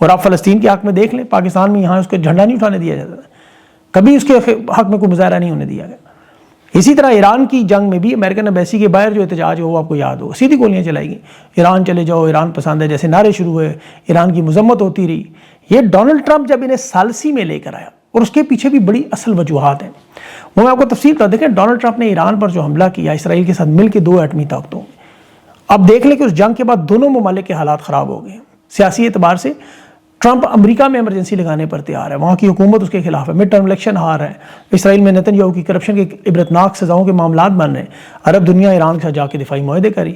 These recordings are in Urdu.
اور آپ فلسطین کے حق میں دیکھ لیں، پاکستان میں یہاں اس کو جھنڈا نہیں اٹھانے دیا جاتا، کبھی اس کے حق میں کوئی مظاہرہ نہیں ہونے دیا گیا۔ اسی طرح ایران کی جنگ میں بھی امریکن ایمبیسی کے باہر جو احتجاج ہو وہ آپ کو یاد ہو، سیدھی گولیاں چلائی گئیں، ایران چلے جاؤ، ایران پسند ہے جیسے نعرے شروع ہوئے، ایران کی مذمت ہوتی رہی۔ یہ ڈونلڈ ٹرمپ جب انہیں ثالثی میں لے کر آیا، اور اس کے پیچھے بھی بڑی اصل وجوہات ہیں، وہ میں آپ کو تفصیل بتا دیکھیں۔ ڈونلڈ ٹرمپ نے ایران پر جو حملہ کیا اسرائیل کے ساتھ مل کے 2 ایٹمی طاقتوں میں، اب دیکھ لیں کہ اس جنگ کے بعد دونوں ممالک کے حالات خراب ہو گئے ہیں سیاسی اعتبار سے۔ ٹرمپ امریکہ میں ایمرجنسی لگانے پر تیار ہے، وہاں کی حکومت اس کے خلاف ہے، مڈ ٹرم الیکشن ہار ہے، اسرائیل میں نتن یاہو کی کرپشن کے عبرتناک سزاؤں کے معاملات بن رہے ہیں، عرب دنیا ایران کے ساتھ جا کے دفاعی معاہدے کری۔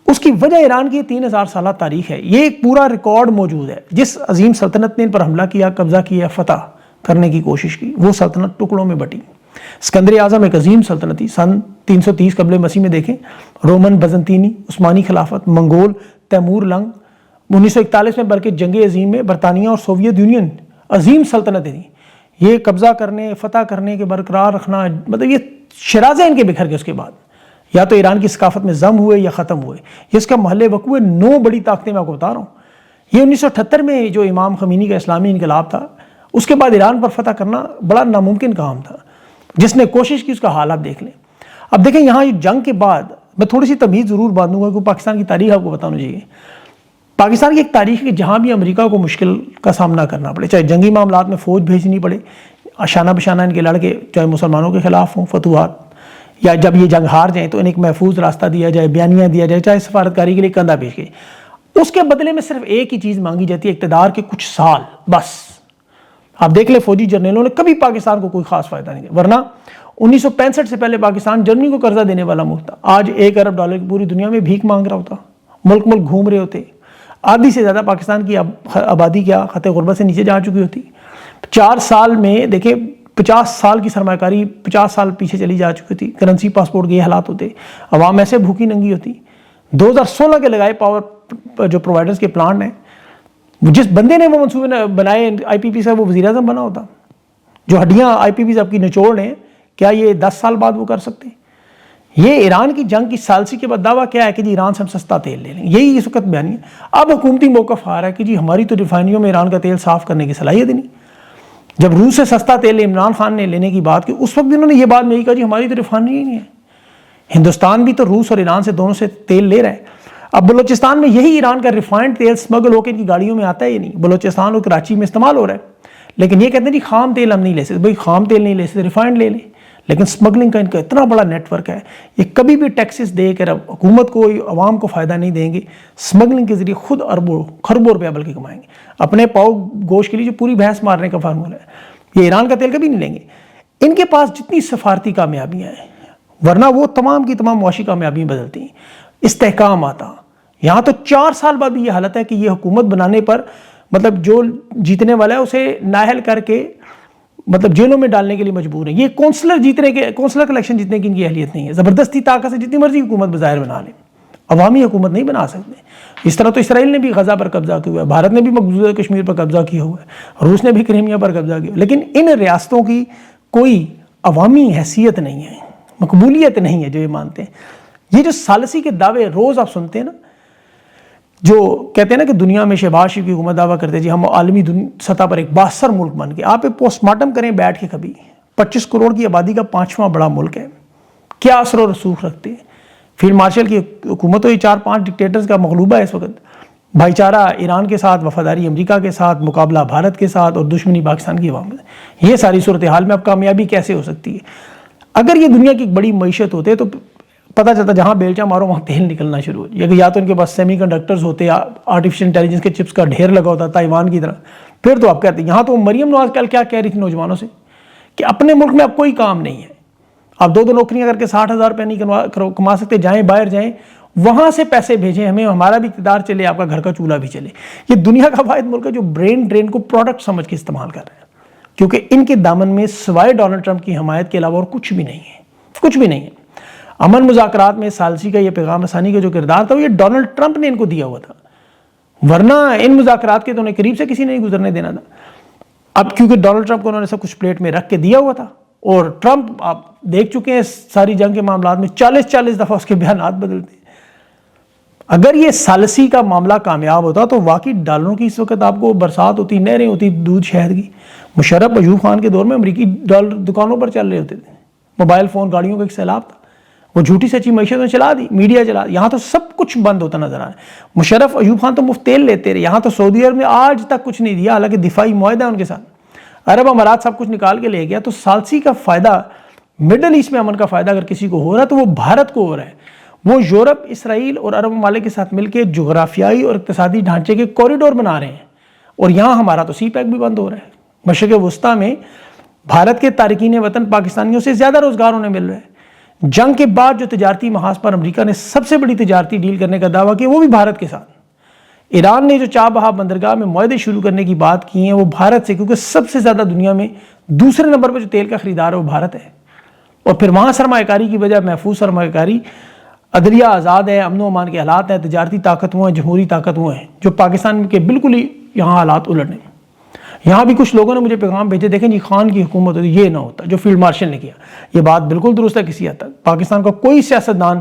اس کی وجہ ایران کی 3000 سالہ تاریخ ہے، یہ ایک پورا ریکارڈ موجود ہے۔ جس عظیم سلطنت نے ان پر حملہ کیا، قبضہ کیا، فتح کرنے کی کوشش کی، وہ سلطنت ٹکڑوں میں بٹی۔ اسکندر اعظم ایک عظیم سلطنت تھی، سن 330 قبل مسیح میں دیکھیں، رومن، بزنطینی، عثمانی خلافت، منگول، تیمور لنگ، 1941 میں بلکہ جنگ عظیم میں برطانیہ اور سوویت یونین عظیم سلطنتیں تھیں، یہ قبضہ کرنے، فتح کرنے کے برقرار رکھنا، مطلب یہ شرازے ان کے بکھر گئے۔ اس کے بعد یا تو ایران کی ثقافت میں ضم ہوئے یا ختم ہوئے، یہ اس کا محل وقوع 9 بڑی طاقتیں میں آپ کو بتا رہا ہوں۔ یہ 1978 میں جو امام خمینی کا اسلامی انقلاب تھا، اس کے بعد ایران پر فتح کرنا بڑا ناممکن کام تھا، جس نے کوشش کی اس کا حال آپ دیکھ لیں۔ اب دیکھیں یہاں جنگ کے بعد میں تھوڑی سی تمیز ضرور باندھوں گا کہ پاکستان کی تاریخ آپ کو بتانا چاہیے۔ پاکستان کی ایک تاریخ ہے کہ جہاں بھی امریکہ کو مشکل کا سامنا کرنا پڑے، چاہے جنگی معاملات میں فوج بھیجنی پڑے، شانہ بشانہ ان کے لڑکے چاہے مسلمانوں کے خلاف ہوں فتوحات، یا جب یہ جنگ ہار جائیں تو انہیں ایک محفوظ راستہ دیا جائے، بیانیہ دیا جائے، چاہے سفارتکاری کے لیے کندھا پیش کرے، اس کے بدلے میں صرف ایک ہی چیز مانگی جاتی ہے، اقتدار کے کچھ سال بس۔ آپ دیکھ لیں فوجی جرنیلوں نے کبھی پاکستان کو کوئی خاص فائدہ نہیں دیا، ورنہ 1965 سے پہلے پاکستان جرمنی کو قرضہ دینے والا ملک تھا، آج $1 ارب کی پوری دنیا میں بھیک مانگ رہا ہوتا، ملک ملک گھوم رہے ہوتے، آدھی سے زیادہ پاکستان کی آبادی کیا خط غربت سے نیچے جا چکی ہوتی۔ 4 سال میں دیکھیں 50 سال کی سرمایہ کاری 50 سال پیچھے چلی جا چکی تھی، کرنسی پاسپورٹ کے یہ حالات ہوتے، عوام ایسے بھوکی ننگی ہوتی۔ 2016 کے لگائے پاور جو پرووائڈرز کے پلانٹ ہیں، جس بندے نے وہ منصوبے بنائے IPP سے، وہ وزیر اعظم بنا ہوتا۔ جو ہڈیاں IPP سے آپ کی نچوڑ ہیں، کیا یہ 10 سال بعد وہ کر سکتے ہیں؟ یہ ایران کی جنگ کی ثالثی کے بعد دعویٰ کیا ہے کہ جی ایران سے ہم سستا تیل لے لیں، یہی اس وقت بیانی ہے۔ اب حکومتی موقف آ رہا ہے کہ جی ہماری تو ریفائنریوں میں ایران کا تیل صاف کرنے کی صلاحیت ہی نہیں۔ جب روس سے سستا تیل عمران خان نے لینے کی بات کی، اس وقت بھی انہوں نے یہ بات نہیں کہا جی ہماری تو ریفائنری ہی نہیں ہے۔ ہندوستان بھی تو روس اور ایران سے دونوں سے تیل لے رہا ہے۔ اب بلوچستان میں یہی ایران کا ریفائنڈ تیل سمگل ہو کے ان کی گاڑیوں میں آتا ہے، یہ نہیں، بلوچستان اور کراچی میں استعمال ہو رہا ہے، لیکن یہ کہتے ہیں جی خام تیل ہم نہیں لے سکتے۔ بھائی خام تیل نہیں لے سکتے، ریفائنڈ لے لیں، لیکن سمگلنگ کا ان کا اتنا بڑا نیٹ ورک ہے، یہ کبھی بھی ٹیکسز دے کر حکومت کو، عوام کو فائدہ نہیں دیں گے، سمگلنگ کے ذریعے خود اربوں خربوں روپیہ بلکہ کمائیں گے۔ اپنے پاؤ گوشت کے لیے جو پوری بھینس مارنے کا فارمولہ ہے، یہ ایران کا تیل کبھی نہیں لیں گے۔ ان کے پاس جتنی سفارتی کامیابیاں ہیں، ورنہ وہ تمام کی تمام معاشی کامیابیاں بدلتی ہیں، استحکام آتا۔ یہاں تو 4 سال بعد بھی یہ حالت ہے کہ یہ حکومت بنانے پر مطلب جو جیتنے والا ہے اسے نااہل کر کے مطلب جیلوں میں ڈالنے کے لیے مجبور ہیں۔ یہ کونسلر الیکشن جیتنے کی ان کی اہلیت نہیں ہے، زبردستی طاقت سے جتنی مرضی حکومت بظاہر بنا لیں، عوامی حکومت نہیں بنا سکتے۔ اس طرح تو اسرائیل نے بھی غزہ پر قبضہ کیا ہوا ہے، بھارت نے بھی مقبوضہ کشمیر پر قبضہ کیا ہوا ہے، روس نے بھی کرائمیا پر قبضہ کیا، لیکن ان ریاستوں کی کوئی عوامی حیثیت نہیں ہے، مقبولیت نہیں ہے جو یہ مانتے ہیں۔ یہ جو ثالثی کے دعوے روز آپ سنتے ہیں نا، جو کہتے ہیں نا کہ دنیا میں شہباز شریف کی حکومت دعویٰ کرتے ہیں جی ہم عالمی سطح پر ایک بااثر ملک بن کے، آپ ایک پوسٹ مارٹم کریں بیٹھ کے کبھی، 25 کروڑ کی آبادی کا 5واں بڑا ملک ہے، کیا اثر و رسوخ رکھتے ہیں؟ فیلڈ مارشل کی حکومت ہوئی 4-5 ڈکٹیٹرز کا مغلوبہ ہے اس وقت، بھائی چارہ ایران کے ساتھ، وفاداری امریکہ کے ساتھ، مقابلہ بھارت کے ساتھ، اور دشمنی پاکستان کی عوام میں۔ یہ ساری صورتحال میں اب کامیابی کیسے ہو سکتی ہے؟ اگر یہ دنیا کی ایک بڑی معیشت ہوتے تو پتہ چلتا جہاں بیلچا مارو وہاں تیل نکلنا شروع ہو جائے، یا تو ان کے پاس سیمی کنڈکٹرز ہوتے، آرٹیفیشل انٹیلیجنس کے چپس کا ڈھیر لگا ہوتا تائیوان کی طرح، پھر تو آپ کہتے ہیں۔ یہاں تو مریم نواز کل کیا کہہ رہی تھی نوجوانوں سے کہ اپنے ملک میں اب کوئی کام نہیں ہے، آپ 2 نوکریاں کر کے 60,000 روپے نہیں کما سکتے، جائیں باہر جائیں، وہاں سے پیسے بھیجیں ہمیں، ہمارا بھی اقتدار چلے، آپ کا گھر کا چولہا بھی چلے۔ یہ دنیا کا واحد ملک ہے جو برین ڈرین کو پروڈکٹ سمجھ کے استعمال کر رہے ہیں، کیونکہ ان کے دامن میں سوائے ڈونلڈ ٹرمپ کی حمایت کے علاوہ اور کچھ بھی نہیں ہے، کچھ بھی نہیں ہے۔ امن مذاکرات میں ثالثی کا یہ پیغام رسانی کا جو کردار تھا وہ یہ ڈونلڈ ٹرمپ نے ان کو دیا ہوا تھا، ورنہ ان مذاکرات کے تو انہیں قریب سے کسی نے نہیں گزرنے دینا تھا۔ اب کیونکہ ڈونلڈ ٹرمپ کو انہوں نے سب کچھ پلیٹ میں رکھ کے دیا ہوا تھا، اور ٹرمپ آپ دیکھ چکے ہیں ساری جنگ کے معاملات میں 40 دفعہ اس کے بیانات بدلتے ہیں۔ اگر یہ ثالثی کا معاملہ کامیاب ہوتا تو واقعی ڈالروں کی اس وقت آپ کو برسات ہوتی، نہریں ہوتی دودھ شہد کی. مشرف ایوب خان کے دور میں امریکی ڈالر دکانوں پر چل رہے ہوتے تھے، موبائل فون گاڑیوں کا ایک سیلاب تھا، وہ جھوٹی سچی معیشت میں چلا دی، میڈیا چلا دی. یہاں تو سب کچھ بند ہوتا نظر آیا. مشرف ایوب خان تو مفت تیل لیتے رہے، یہاں تو سعودی عرب نے آج تک کچھ نہیں دیا، حالانکہ دفاعی معاہدہ ہے ان کے ساتھ. عرب امارات سب کچھ نکال کے لے گیا. تو ثالثی کا فائدہ، مڈل ایسٹ میں امن کا فائدہ اگر کسی کو ہو رہا ہے تو وہ بھارت کو ہو رہا ہے. وہ یورپ، اسرائیل اور عرب ممالک کے ساتھ مل کے جغرافیائی اور اقتصادی ڈھانچے کے کوریڈور بنا رہے ہیں، اور یہاں ہمارا تو سی پیک بھی بند ہو رہا ہے. مشرق وسطیٰ میں بھارت کے تارکین وطن پاکستانیوں سے زیادہ روزگار انہیں مل رہا ہے. جنگ کے بعد جو تجارتی محاذ پر امریکہ نے سب سے بڑی تجارتی ڈیل کرنے کا دعویٰ کیا، وہ بھی بھارت کے ساتھ. ایران نے جو چابہار بہار بندرگاہ میں معاہدے شروع کرنے کی بات کی ہیں وہ بھارت سے، کیونکہ سب سے زیادہ دنیا میں دوسرے نمبر پر جو تیل کا خریدار ہے وہ بھارت ہے. اور پھر وہاں سرمایہ کاری کی وجہ محفوظ سرمایہ کاری، عدلیہ آزاد ہے، امن و امان کے حالات ہیں، تجارتی طاقت وہ ہیں، جمہوری طاقت وہ ہیں، جو پاکستان کے بالکل ہی یہاں حالات الٹ ہیں. یہاں بھی کچھ لوگوں نے مجھے پیغام بھیجے، دیکھیں جی خان کی حکومت ہوتی یہ نہ ہوتا جو فیلڈ مارشل نے کیا. یہ بات بالکل درست ہے. کسی حد تک پاکستان کا کوئی سیاستدان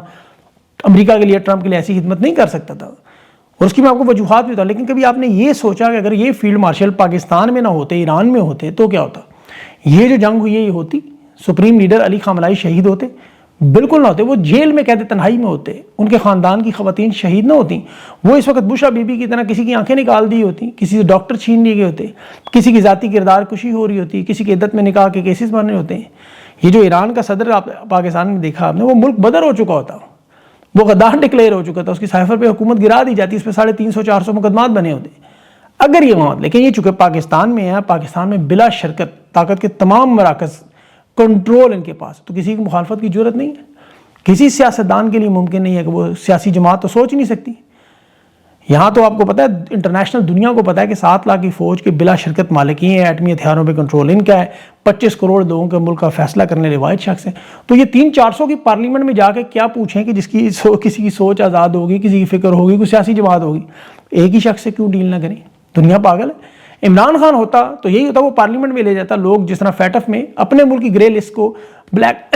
امریکہ کے لیے، ٹرمپ کے لیے ایسی خدمت نہیں کر سکتا تھا، اور اس کی میں آپ کو وجوہات بھی بتاؤں. لیکن کبھی آپ نے یہ سوچا کہ اگر یہ فیلڈ مارشل پاکستان میں نہ ہوتے، ایران میں ہوتے تو کیا ہوتا؟ یہ جو جنگ ہوئی ہے یہ ہوتی، سپریم لیڈر علی خامنہئی شہید ہوتے؟ بالکل نہ ہوتے. وہ جیل میں قید تنہائی میں ہوتے، ان کے خاندان کی خواتین شہید نہ ہوتی. وہ اس وقت بشرا بی بی کی طرح کسی کی آنکھیں نکال دی ہوتی، کسی سے ڈاکٹر چھین لیے گئے ہوتے، کسی کی ذاتی کردار کشی ہو رہی ہوتی، کسی کی عدت میں نکاح کے کیسز بن رہے ہوتے ہیں. یہ جو ایران کا صدر پاکستان میں دیکھا آپ نے، وہ ملک بدر ہو چکا ہوتا، وہ غدار ڈکلیئر ہو چکا تھا، اس کی سائفر پہ حکومت گرا دی جاتی، اس پہ 350-400 مقدمات بنے ہوتے اگر یہ وہاں. لیکن یہ چونکہ پاکستان میں ہے، پاکستان میں بلا شرکت طاقت کے تمام مراکز کنٹرول ان کے پاس، تو کسی کی مخالفت کی ضرورت نہیں ہے. کسی سیاستدان کے لیے ممکن نہیں ہے کہ وہ سیاسی جماعت تو سوچ نہیں سکتی. یہاں تو آپ کو پتہ ہے، انٹرنیشنل دنیا کو پتہ ہے کہ 7 لاکھ کی فوج کے بلا شرکت مالکی ہیں، ایٹمی ہتھیاروں پہ کنٹرول ان کا ہے، 25 کروڑ لوگوں کے ملک کا فیصلہ کرنے روایت شخص ہیں. تو یہ 300-400 کی پارلیمنٹ میں جا کے کیا پوچھیں کہ جس کی کسی کی سوچ آزاد ہوگی، کسی کی فکر ہوگی، کوئی سیاسی جماعت ہوگی، ایک ہی شخص سے کیوں ڈیل نہ کریں؟ دنیا پاگل ہے. عمران خان ہوتا تو یہی ہوتا، وہ پارلیمنٹ میں لے جاتا. لوگ جس طرح فیٹف میں اپنے ملک کی گرے لسٹ کو بلیک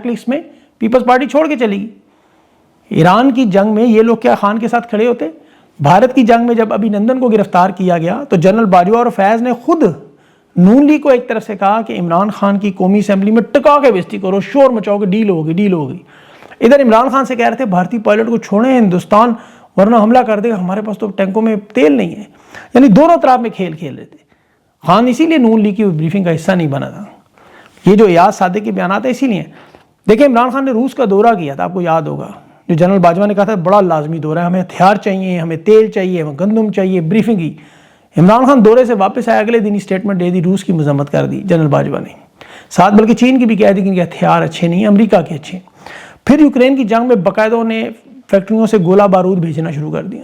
لسٹ میں پیپلز پارٹی چھوڑ کے چلی گئی. ایران کی جنگ میں یہ لوگ کیا خان کے ساتھ کھڑے ہوتے؟ بھارت کی جنگ میں جب ابھی نندن کو گرفتار کیا گیا تو جنرل باجوہ اور فیض نے خود نون لیگ کو ایک طرف سے کہا کہ عمران خان کی قومی اسمبلی میں ٹکا کے بےزتی کرو، شور مچاؤ کہ ڈیل ہوگی. ادھر عمران خان سے کہہ رہے تھے بھارتی پائلٹ کو چھوڑیں ہندوستان ورنہ حملہ کر دے گا، ہمارے پاس تو ٹینکوں میں تیل نہیں ہے. یعنی دونوں طرف میں کھیل رہے تھے. خان اسی لیے نون لیگ کی بریفنگ کا حصہ نہیں بنا تھا. یہ جو ایاز صادق کے بیانات ہیں اسی لیے. دیکھیں عمران خان نے روس کا دورہ کیا تھا، آپ کو یاد ہوگا، جو جنرل باجوہ نے کہا تھا بڑا لازمی دورہ ہے، ہمیں ہتھیار چاہیے، ہمیں تیل چاہیے، ہمیں گندم چاہیے، بریفنگ کی. عمران خان دورے سے واپس آئے، اگلے دن ہی اسٹیٹمنٹ دے دی، روس کی مذمت کر دی جنرل باجوہ نے، ساتھ بلکہ چین کی بھی کہہ دی کہ ان کے ہتھیار اچھے نہیں ہیں، امریکہ کے اچھے. پھر یوکرین کی جنگ میں باقاعدہ نے فیکٹریوں سے گولہ بارود بھیجنا شروع کر دیا.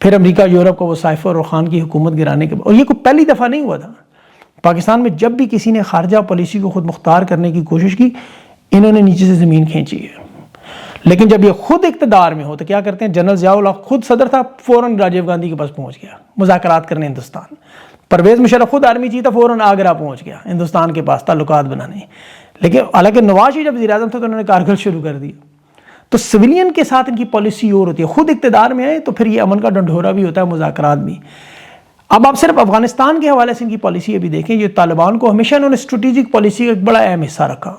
پھر امریکہ یورپ کو وہ سائفر اور خان کی حکومت گرانے کے بعد، اور یہ کوئی پہلی دفعہ نہیں ہوا تھا. پاکستان میں جب بھی کسی نے خارجہ پالیسی کو خود مختار کرنے کی کوشش کی، انہوں نے نیچے سے زمین کھینچی ہے. لیکن جب یہ خود اقتدار میں ہو تو کیا کرتے ہیں؟ جنرل ضیاء الحق خود صدر تھا، فوراً راجیو گاندھی کے پاس پہنچ گیا مذاکرات کرنے ہندوستان. پرویز مشرف خود آرمی چیف تھا، فوراً آگرہ پہنچ گیا ہندوستان کے پاس تعلقات بنانے. لیکن حالانکہ نواز شریف جب وزیر اعظم تھے تو انہوں نے کارگل شروع کر دیا. تو سویلین کے ساتھ ان کی پالیسی اور ہوتی ہے، خود اقتدار میں آئے تو پھر یہ امن کا ڈنڈورا بھی ہوتا ہے، مذاکرات بھی. اب آپ صرف افغانستان کے حوالے سے ان کی پالیسی ابھی دیکھیں. یہ طالبان کو ہمیشہ انہوں نے اسٹریٹجک پالیسی کا ایک بڑا اہم حصہ رکھا.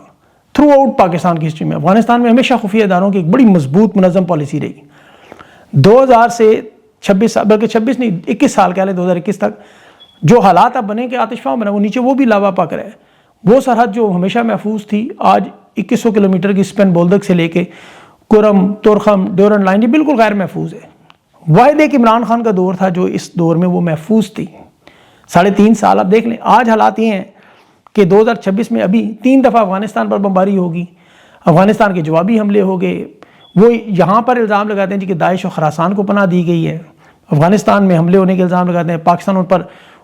تھرو آؤٹ پاکستان کی ہسٹری میں افغانستان میں ہمیشہ خفیہ اداروں کی ایک بڑی مضبوط منظم پالیسی رہی. 2000 سے 26 بلکہ 26 نہیں 21 سال کہہ لیں، 2021 تک جو حالات اب بنے کہ آتش فام بنا، وہ نیچے وہ بھی لاوا پک رہے. وہ سرحد جو ہمیشہ محفوظ تھی آج 2100 کلومیٹر کی اسپین بولدک سے لے کے کرم، تورخم، ڈیورنڈ لائن، یہ بالکل غیر محفوظ ہے. واحد ایک عمران خان کا دور تھا جو اس دور میں وہ محفوظ تھی. 3.5 سال آپ دیکھ لیں. آج حالات یہ ہیں کہ 2026 میں ابھی 3 دفعہ افغانستان پر بمباری ہوگی، افغانستان کے جوابی حملے ہو گئے. وہ یہاں پر الزام لگاتے ہیں جی کہ داعش اور خراسان کو پناہ دی گئی ہے، افغانستان میں حملے ہونے کے الزام لگاتے ہیں، پاکستان ان پر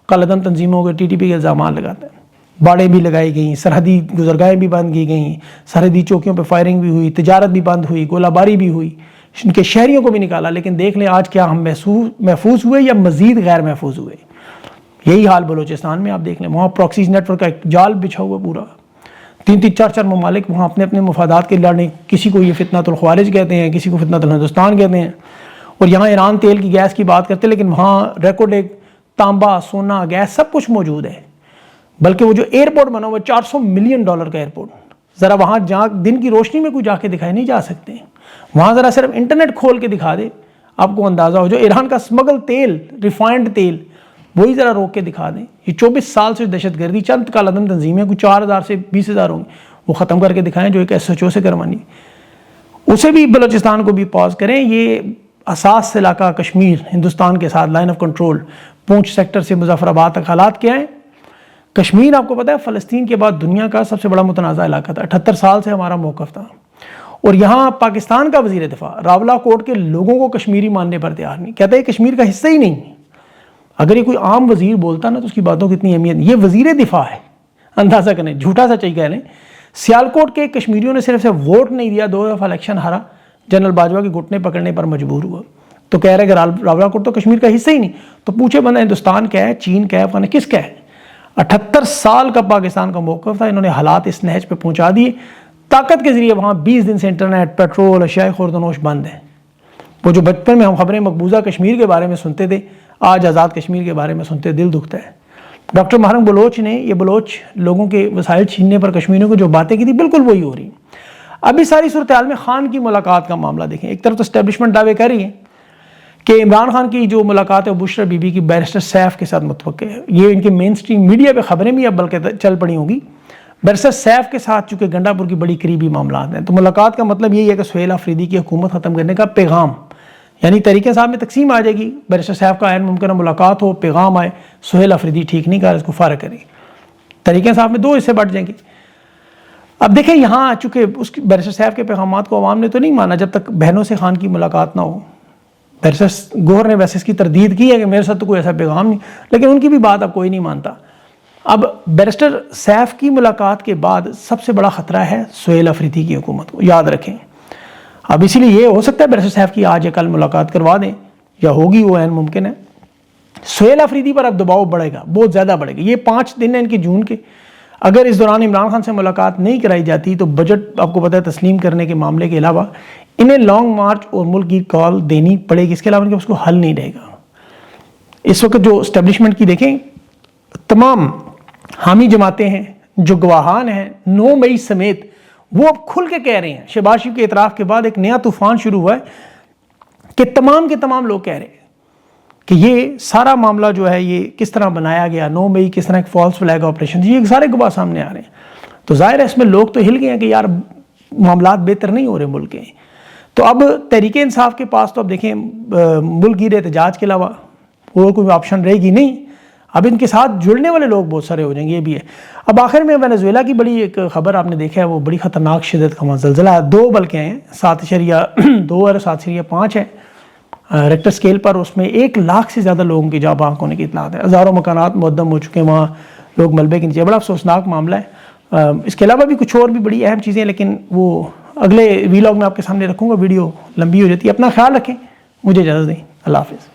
کالعدم تنظیموں کے TTP کے الزامات لگاتے ہیں. باڑیں بھی لگائی گئیں، سرحدی گزرگاہیں بھی بند کی گئیں، سرحدی چوکیوں پہ فائرنگ بھی ہوئی، تجارت بھی بند ہوئی، گولہ باری بھی ہوئی، ان کے شہریوں کو بھی نکالا. لیکن دیکھ لیں آج کیا ہم محفوظ ہوئے یا مزید غیر محفوظ ہوئے. یہی حال بلوچستان میں آپ دیکھ لیں، وہاں پراکسیز نیٹ ورک کا ایک جال بچھا ہوا پورا. 3 4 ممالک وہاں اپنے اپنے مفادات کے لڑنے، کسی کو یہ فتنۃ الخوارج کہتے ہیں، کسی کو فتنۃ الہندوستان کہتے ہیں، اور یہاں ایران تیل کی گیس کی بات کرتے ہیں، لیکن وہاں ریکارڈ ایک تانبا، سونا، گیس سب کچھ موجود ہے۔ بلکہ وہ جو ایئرپورٹ بنا ہوا $400 ملین کا ایئرپورٹ، ذرا وہاں جہاں دن کی روشنی میں کوئی جا کے دکھائے نہیں جا سکتے، وہاں ذرا صرف انٹرنیٹ کھول کے دکھا دے، آپ کو اندازہ ہو جو ایران کا اسمگل تیل، ریفائنڈ تیل، وہی ذرا روک کے دکھا دیں۔ یہ 24 سال سے دہشت گردی، چند کالعدم تنظیمیں، کوئی 4000 سے 20,000 ہوں گے، وہ ختم کر کے دکھائیں جو ایک SHO سے کروانی، اسے بھی بلوچستان کو بھی پاز کریں۔ یہ اساس علاقہ کشمیر ہندوستان کے ساتھ line of control, Poonch sector سے مظفر آباد تک حالات کیا ہیں؟ کشمیر آپ کو پتہ ہے فلسطین کے بعد دنیا کا سب سے بڑا متنازع علاقہ تھا، 78 سال سے ہمارا موقف تھا، اور یہاں پاکستان کا وزیر دفاع راولہ کوٹ کے لوگوں کو کشمیری ماننے پر تیار نہیں، کہتا ہے یہ کشمیر کا حصہ ہی نہیں۔ اگر یہ کوئی عام وزیر بولتا نا تو اس کی باتوں کی اتنی اہمیت نہیں، یہ وزیر دفاع ہے، اندازہ کریں، جھوٹا سچائی کہہ لیں۔ سیالکوٹ کے کشمیریوں نے صرف سے ووٹ نہیں دیا، 2 دفعہ الیکشن ہارا، جنرل باجوہ کے گھٹنے پکڑنے پر مجبور ہوا، تو کہہ رہے کہ راولہ کوٹ تو کشمیر کا حصہ ہی نہیں۔ تو پوچھے بندہ ہندوستان کیا ہے، چین کیا ہے، افغانستان کس کا ہے؟ 78 سال کا پاکستان کا موقف تھا، انہوں نے حالات اس نہج پہ پہنچا دیے۔ طاقت کے ذریعے وہاں 20 دن سے انٹرنیٹ، پیٹرول، اشیاء خورد و نوش بند ہیں۔ وہ جو بچپن میں ہم خبریں مقبوضہ کشمیر کے بارے میں سنتے تھے، آج آزاد کشمیر کے بارے میں سنتے دل دکھتا ہے۔ ڈاکٹر محرم بلوچ نے یہ بلوچ لوگوں کے وسائل چھیننے پر کشمیریوں کو جو باتیں کی تھی، بالکل وہی ہو رہی ہیں۔ اب اس ساری صورتحال میں خان کی ملاقات کا معاملہ دیکھیں، ایک طرف تو اسٹیبلشمنٹ دعوے کر رہی ہے کہ عمران خان کی جو ملاقات ہے بشرا بی بی کی بیرسٹر سیف کے ساتھ متوقع ہے، یہ ان کے مین سٹریم میڈیا پہ خبریں بھی اب بلکہ چل پڑی ہوں گی۔ بیرسٹر سیف کے ساتھ چونکہ گنڈا پور کی بڑی قریبی معاملات ہیں، تو ملاقات کا مطلب یہی ہے کہ سہیل آفریدی کی حکومت ختم کرنے کا پیغام، یعنی طریقہ صاحب میں تقسیم آ جائے گی، بیرسٹر سیف کا عین ممکنہ ملاقات ہو، پیغام آئے سہیل آفریدی ٹھیک نہیں کر اس کو فارغ کریں، طریقہ صاحب میں 2 حصے بٹ جائیں گے۔ اب دیکھیں یہاں چونکہ اس بیرسٹر صاحب کے پیغامات کو عوام نے تو نہیں مانا جب تک بہنوں سے خان کی ملاقات نہ ہو۔ بیرسٹر گوہر نے ویسے اس کی تردید کی ہے کہ میرے ساتھ تو کوئی ایسا پیغام نہیں، لیکن ان کی بھی بات اب کوئی نہیں مانتا۔ اب بیرسٹر سیف کی ملاقات کے بعد سب سے بڑا خطرہ ہے سہیل آفریدی کی حکومت کو، یاد رکھیں۔ اب اسی لیے یہ ہو سکتا ہے بیرسٹر صاحب کی آج یا کل ملاقات کروا دیں، یا ہوگی، وہ عین ممکن ہے۔ سہیل آفریدی پر اب دباؤ بڑھے گا، بہت زیادہ بڑھے گا۔ یہ 5 دن ہیں ان کے جون کے، اگر اس دوران عمران خان سے ملاقات نہیں کرائی جاتی تو بجٹ آپ کو پتہ ہے تسلیم کرنے کے معاملے کے علاوہ انہیں لانگ مارچ اور ملک کی کال دینی پڑے گی، اس کے علاوہ ان کے اس کو حل نہیں رہے گا۔ اس وقت جو اسٹیبلشمنٹ کی دیکھیں، تمام حامی جماعتیں ہیں، جو گواہان ہیں 9 مئی سمیت، وہ اب کھل کے کہہ رہے ہیں، شہباز شریف کے اعتراف کے بعد ایک نیا طوفان شروع ہوا ہے کہ تمام کے تمام لوگ کہہ رہے ہیں کہ یہ سارا معاملہ جو ہے یہ کس طرح بنایا گیا، 9 مئی کس طرح ایک فالس فلیگ آپریشن، یہ سارے گواہ سامنے آ رہے ہیں۔ تو ظاہر ہے اس میں لوگ تو ہل گئے ہیں کہ یار معاملات بہتر نہیں ہو رہے ملک کے۔ تو اب تحریک انصاف کے پاس تو اب دیکھیں ملک گیر احتجاج کے علاوہ اور کوئی آپشن رہے گی نہیں، اب ان کے ساتھ جڑنے والے لوگ بہت سارے ہو جائیں گے، یہ بھی ہے۔ اب آخر میں وینزویلا کی بڑی ایک خبر آپ نے دیکھا ہے، وہ بڑی خطرناک شدت کا زلزلہ، 2 بلکہ ہیں، 7.2 اور 7.5 ہے ریکٹر اسکیل پر، اس میں 1 لاکھ سے زیادہ لوگوں کی جاں بحق ہونے کی اطلاعات ہیں، ہزاروں مکانات مہدم ہو چکے ہیں، وہاں لوگ ملبے کے نیچے، بڑا افسوسناک معاملہ ہے۔ اس کے علاوہ بھی کچھ اور بھی بڑی اہم چیزیں ہیں، لیکن وہ اگلے ویلاگ میں آپ کے سامنے رکھوں گا، ویڈیو لمبی ہو جاتی ہے۔ اپنا خیال رکھیں، مجھے اجازت دیں، اللہ حافظ۔